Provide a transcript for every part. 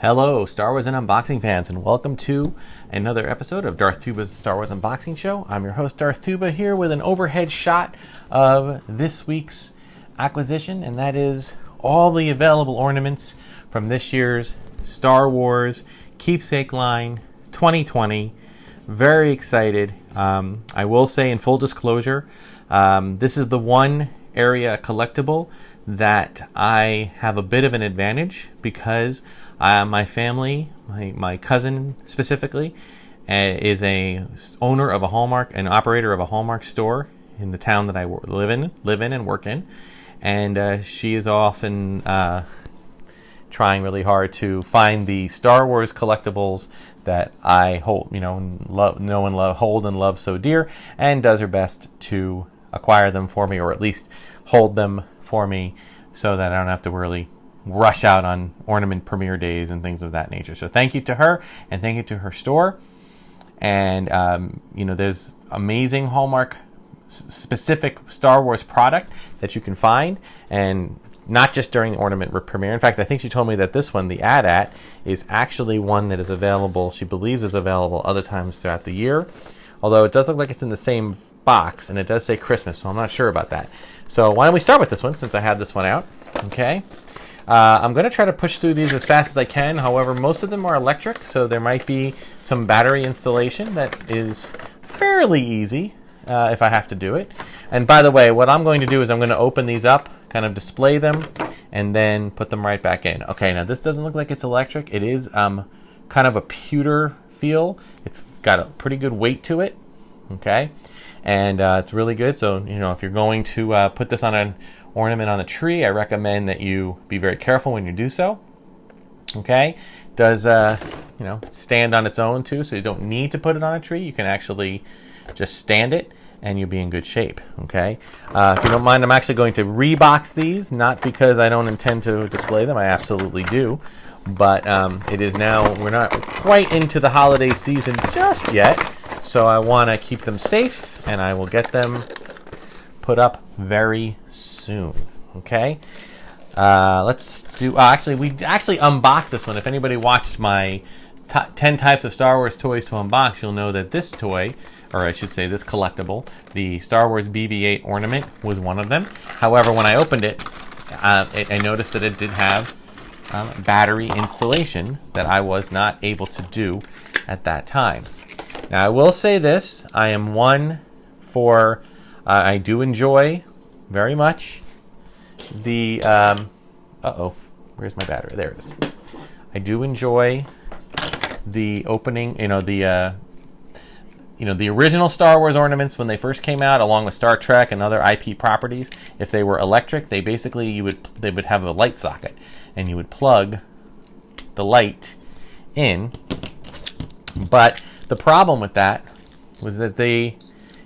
Hello, Star Wars and Unboxing fans, and welcome to another episode of Darth Tuba's Star Wars Unboxing Show. I'm your host, Darth Tuba, here with an overhead shot of this week's acquisition, and that is all the available ornaments from this year's Star Wars Keepsake line 2020. Very excited. I will say, in full disclosure, this is the one area collectible that I have a bit of an advantage because my family, my cousin specifically, is a owner of a Hallmark, an operator of a Hallmark store in the town that I live in and work in, and she is often trying really hard to find the Star Wars collectibles that I hold, hold and love so dear, and does her best to acquire them for me, or at least hold them for me, so that I don't have to really rush out on ornament premiere days and things of that nature. So thank you to her, and thank you to her store. And there's amazing Hallmark specific Star Wars product that you can find, and not just during the ornament premiere. In fact, I think she told me that this one, the AT-AT, is actually one that is available, she believes is available other times throughout the year. Although it does look like it's in the same box, and it does say Christmas, so I'm not sure about that. So why don't we start with this one, since I have this one out. Okay. I'm going to try to push through these as fast as I can. However, most of them are electric, so there might be some battery installation that is fairly easy if I have to do it. And by the way, what I'm going to do is I'm going to open these up, kind of display them, and then put them right back in. Okay, now this doesn't look like it's electric. It is kind of a pewter feel. It's got a pretty good weight to it. Okay, and it's really good. So, if you're going to put this on an ornament on the tree, I recommend that you be very careful when you do so. Okay, does stand on its own too, so you don't need to put it on a tree. You can actually just stand it and you'll be in good shape. Okay, if you don't mind, I'm actually going to rebox these, not because I don't intend to display them, I absolutely do, but it is now, we're not quite into the holiday season just yet, so I want to keep them safe, and I will get them put up very soon. Okay, let's do. We actually unboxed this one. If anybody watched my 10 types of Star Wars toys to unbox, you'll know that this toy, or I should say this collectible, the Star Wars BB-8 ornament, was one of them. However, when I opened it, I noticed that it did have battery installation that I was not able to do at that time. Now, I will say this: I am one for. I do enjoy very much the. Where's my battery? There it is. I do enjoy the opening. The original Star Wars ornaments when they first came out, along with Star Trek and other IP properties. If they were electric, they basically they would have a light socket, and you would plug the light in. But the problem with that was that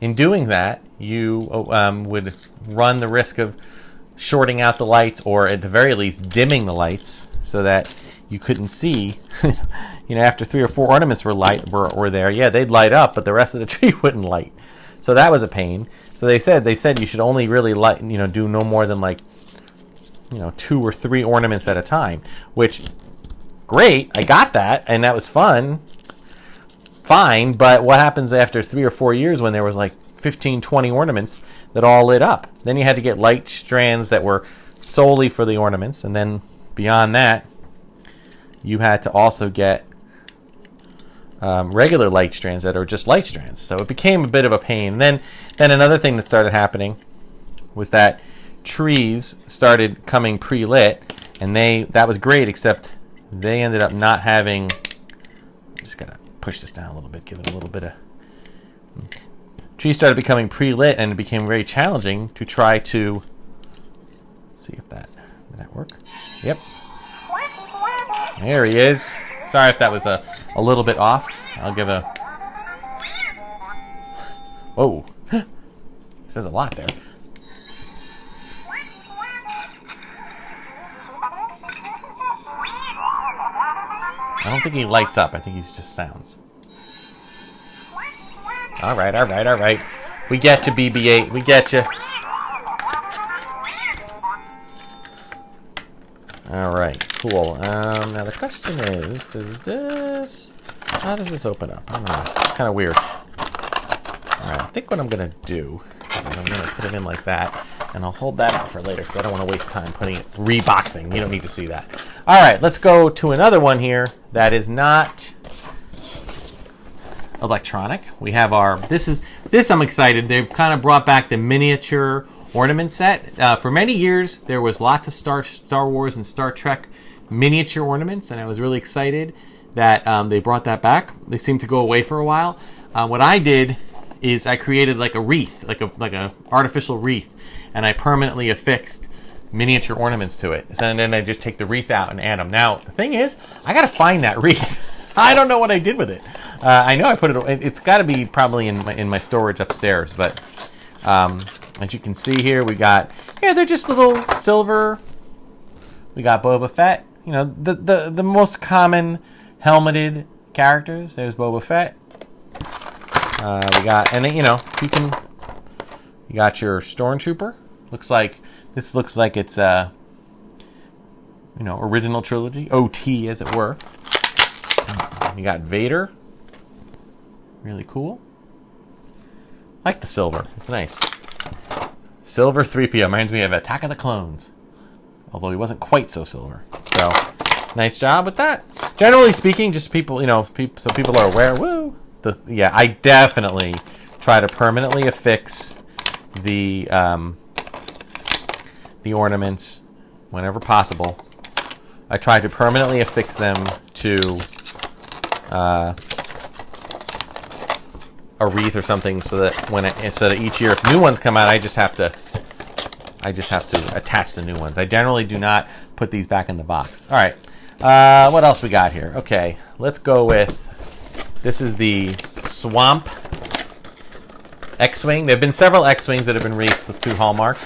in doing that, you would run the risk of shorting out the lights, or at the very least dimming the lights, so that you couldn't see. After 3 or 4 ornaments were there, yeah, they'd light up, but the rest of the tree wouldn't light. So that was a pain. So they said you should only really light, do no more than 2 or 3 ornaments at a time. Which, great, I got that, and that was fun. Fine, but what happens after 3 or 4 years when there was 15, 20 ornaments that all lit up? Then you had to get light strands that were solely for the ornaments, and then beyond that, you had to also get regular light strands that are just light strands. So it became a bit of a pain. Then another thing that started happening was that trees started coming pre-lit, and that was great, except they ended up not having. Just gotta push this down a little bit, give it a little bit of. Trees started becoming pre-lit, and it became very challenging to try to see if did that work? Yep. There he is. Sorry if that was a little bit off. I'll give a. Whoa. It says a lot there. I don't think he lights up. I think he's just sounds. All right. We get you, BB-8. We get you. All right, cool. Now the question is, how does this open up? I don't know. It's kind of weird. All right, I think what I'm going to do is I'm going to put it in like that, and I'll hold that out for later because I don't want to waste time putting it, reboxing. You don't need to see that. All right, let's go to another one here that is not electronic. We have our, this I'm excited. They've kind of brought back the miniature ornament set. For many years, there was lots of Star Wars and Star Trek miniature ornaments, and I was really excited that they brought that back. They seemed to go away for a while. What I did is I created like a wreath, like a artificial wreath, and I permanently affixed miniature ornaments to it. And then I just take the wreath out and add them. Now, the thing is, I got to find that wreath. I don't know what I did with it. I know I put it, it's got to be probably in my storage upstairs, but as you can see here, we got, they're just little silver. We got Boba Fett, the most common helmeted characters. There's Boba Fett. We got, and then, you got your Stormtrooper. This looks like it's original trilogy, OT as it were. You got Vader. Really cool. I like the silver. It's nice. Silver 3PO reminds me of Attack of the Clones. Although he wasn't quite so silver. So, nice job with that. Generally speaking, just people, so people are aware. Woo! I definitely try to permanently affix the ornaments whenever possible. I try to permanently affix them to a wreath or something, so that each year, if new ones come out, I just have to attach the new ones. I generally do not put these back in the box. All right, what else we got here? Okay, let's go with, this is the Swamp X-Wing. There have been several X-Wings that have been released through Hallmark.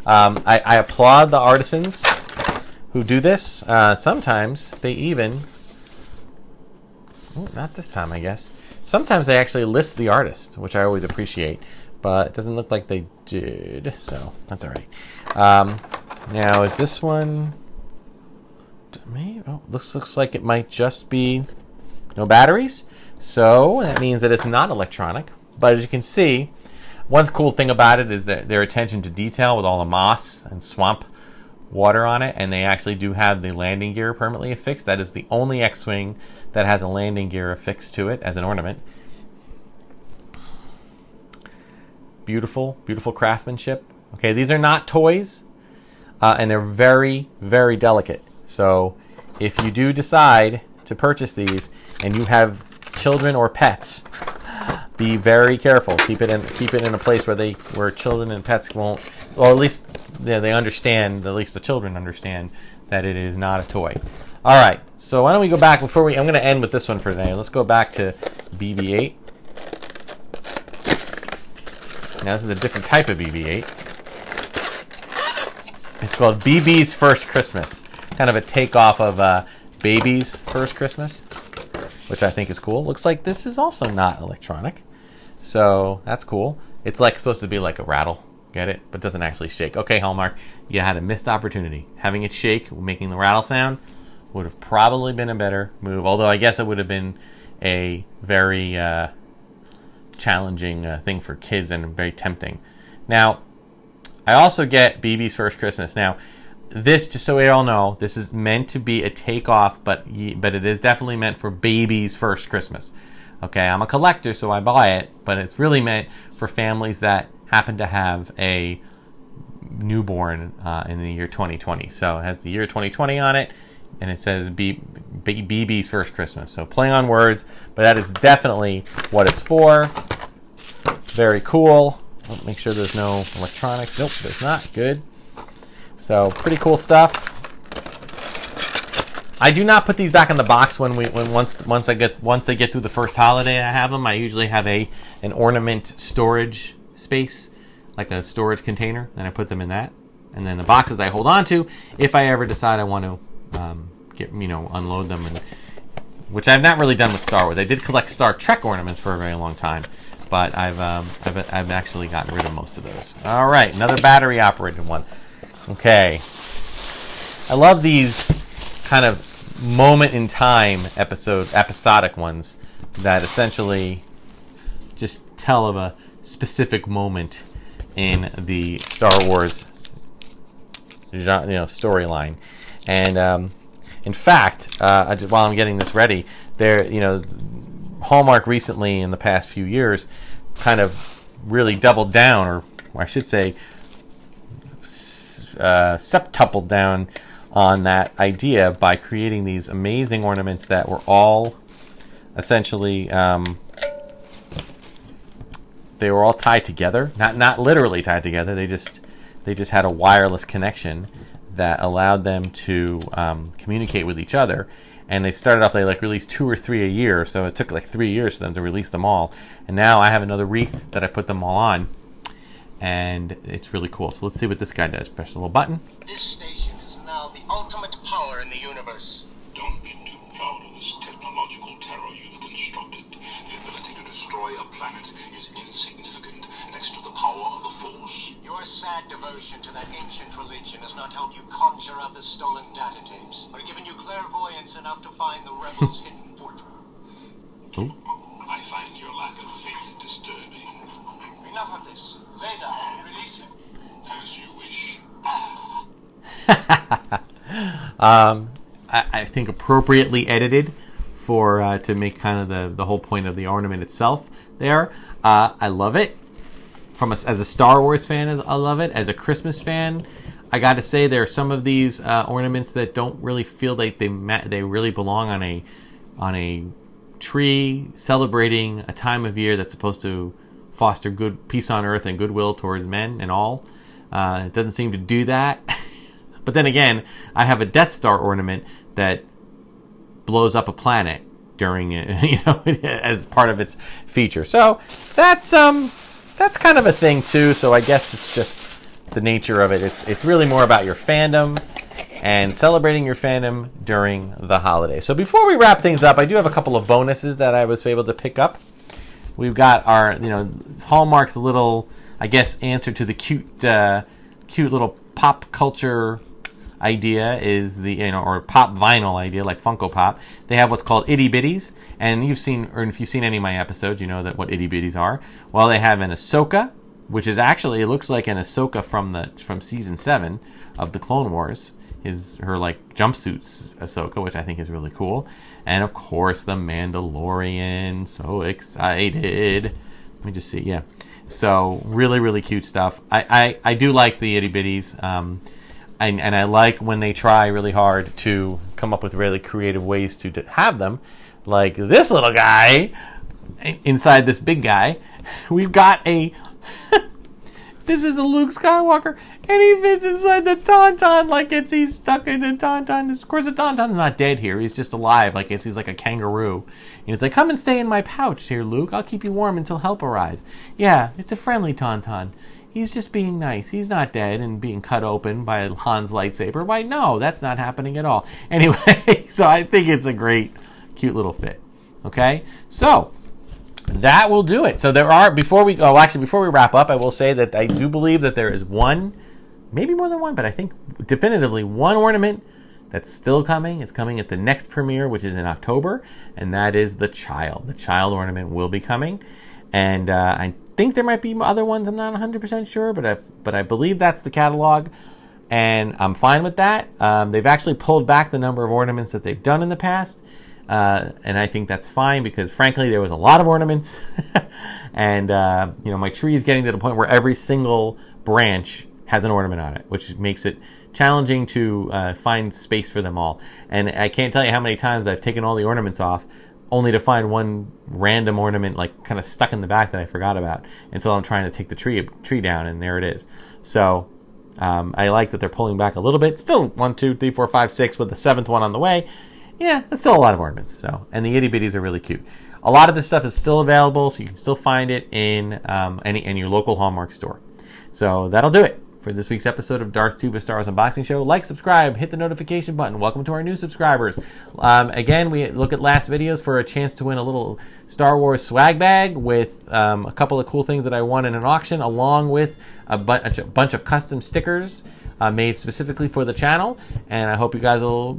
I applaud the artisans who do this. Sometimes they even, not this time, I guess. Sometimes they actually list the artist, which I always appreciate, but it doesn't look like they did, so that's all right. Now, is this one? Looks like it might just be no batteries, so that means that it's not electronic. But as you can see, one cool thing about it is that their attention to detail with all the moss and swamp water on it, and they actually do have the landing gear permanently affixed. That is the only X-Wing that has a landing gear affixed to it as an ornament. Beautiful, beautiful craftsmanship. Okay, these are not toys, and they're very, very delicate. So if you do decide to purchase these and you have children or pets, be very careful. Keep it in a place where children and pets won't, or at least they understand. At least the children understand that it is not a toy. All right. So why don't we go back I'm going to end with this one for today. Let's go back to BB-8. Now this is a different type of BB-8. It's called BB's First Christmas. Kind of a takeoff of Baby's First Christmas, which I think is cool. Looks like this is also not electronic, so that's cool. It's supposed to be like a rattle, get it? But doesn't actually shake. Okay, Hallmark, you had a missed opportunity. Having it shake, making the rattle sound, would have probably been a better move. Although I guess it would have been a very challenging thing for kids and very tempting. Now, I also get BB's First Christmas. Now, this, just so we all know, this is meant to be a takeoff, but it is definitely meant for Baby's First Christmas. Okay, I'm a collector, so I buy it, but it's really meant for families that happen to have a newborn in the year 2020. So it has the year 2020 on it, and it says BB's First Christmas. So play on words, but that is definitely what it's for. Very cool. Make sure there's no electronics. Nope, there's not. Good. So pretty cool stuff. I do not put these back in the box once they get through the first holiday I have them. I usually have an ornament storage space, like a storage container, and I put them in that. And then the boxes I hold on to if I ever decide I want to unload them, which I've not really done with Star Wars. I did collect Star Trek ornaments for a very long time, but I've actually gotten rid of most of those. All right, another battery operated one. Okay, I love these kind of moment in time episodic ones that essentially just tell of a specific moment in the Star Wars storyline. And in fact, while I'm getting this ready, Hallmark recently in the past few years kind of really doubled down, or I should say septupled down on that idea by creating these amazing ornaments that were all essentially they were all tied together, not literally tied together. They just had a wireless connection that allowed them to communicate with each other. And they started off, they released 2 or 3 a year, so it took 3 years for them to release them all. And now I have another wreath that I put them all on, and it's really cool. So let's see what this guy does. Press the little button. This station is now the ultimate power in the universe. Don't be too proud of this technological terror you've constructed. The ability to destroy a planet is insignificant next to the power of the Force. Your sad devotion to that ancient religion has not helped you conjure up the stolen data tapes, or given you clairvoyance enough to find the rebels' hidden portal. I find your lack of faith disturbing. Enough of this. Vader, release him. As you wish. I think appropriately edited for to make kind of the whole point of the ornament itself there. I love it. As a Star Wars fan, I love it. As a Christmas fan, I got to say there are some of these ornaments that don't really feel like they really belong on a tree celebrating a time of year that's supposed to foster good peace on earth and goodwill towards men and all. It doesn't seem to do that. But then again, I have a Death Star ornament that blows up a planet during as part of its feature. So that's kind of a thing too. So I guess it's just the nature of it. It's really more about your fandom and celebrating your fandom during the holiday. So before we wrap things up, I do have a couple of bonuses that I was able to pick up. We've got our Hallmark's little, I guess, answer to the cute little pop culture idea is or pop vinyl idea like Funko Pop. They have what's called itty bitties, and if you've seen any of my episodes, you know what itty bitties are. Well, they have an Ahsoka, which is actually, it looks like an Ahsoka from season 7 of the Clone Wars. Her jumpsuits Ahsoka, which I think is really cool, and of course the Mandalorian. So excited! Let me just see. Yeah, so really really cute stuff. I do like the itty bitties. And I like when they try really hard to come up with really creative ways to have them. Like this little guy inside this big guy. We've got this is a Luke Skywalker, and he fits inside the Tauntaun like he's stuck in a Tauntaun. Of course, the Tauntaun's not dead here. He's just alive, like he's like a kangaroo. And he's like, come and stay in my pouch here, Luke. I'll keep you warm until help arrives. Yeah, it's a friendly Tauntaun. He's just being nice. He's not dead and being cut open by Han's lightsaber. Why, no, that's not happening at all. Anyway, so I think it's a great, cute little fit. Okay? So, that will do it. So before we wrap up, I will say that I do believe that there is one, maybe more than one, but I think definitively one ornament that's still coming. It's coming at the next premiere, which is in October, and that is the Child. The Child ornament will be coming. And I think there might be other ones. I'm not 100% sure, but I believe that's the catalog, and I'm fine with that. They've actually pulled back the number of ornaments that they've done in the past, and I think that's fine because, frankly, there was a lot of ornaments, and my tree is getting to the point where every single branch has an ornament on it, which makes it challenging to find space for them all. And I can't tell you how many times I've taken all the ornaments off only to find one random ornament kind of stuck in the back that I forgot about until I'm trying to take the tree down, and there it is. So I like that they're pulling back a little bit. Still 1, 2, 3, 4, 5, 6 with the 7th one on the way. Yeah, that's still a lot of ornaments. So, and the itty bitties are really cute. A lot of this stuff is still available, so you can still find it in your local Hallmark store. So that'll do it for this week's episode of Darth Tuba Star Wars Unboxing Show. Like, subscribe, hit the notification button. Welcome to our new subscribers. Again, we look at last videos for a chance to win a little Star Wars swag bag with a couple of cool things that I won in an auction, along with a bunch of custom stickers made specifically for the channel, and I hope you guys will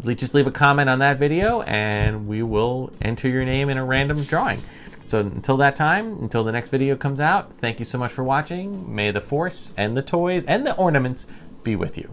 just leave a comment on that video, and we will enter your name in a random drawing. So until that time, until the next video comes out, thank you so much for watching. May the Force and the toys and the ornaments be with you.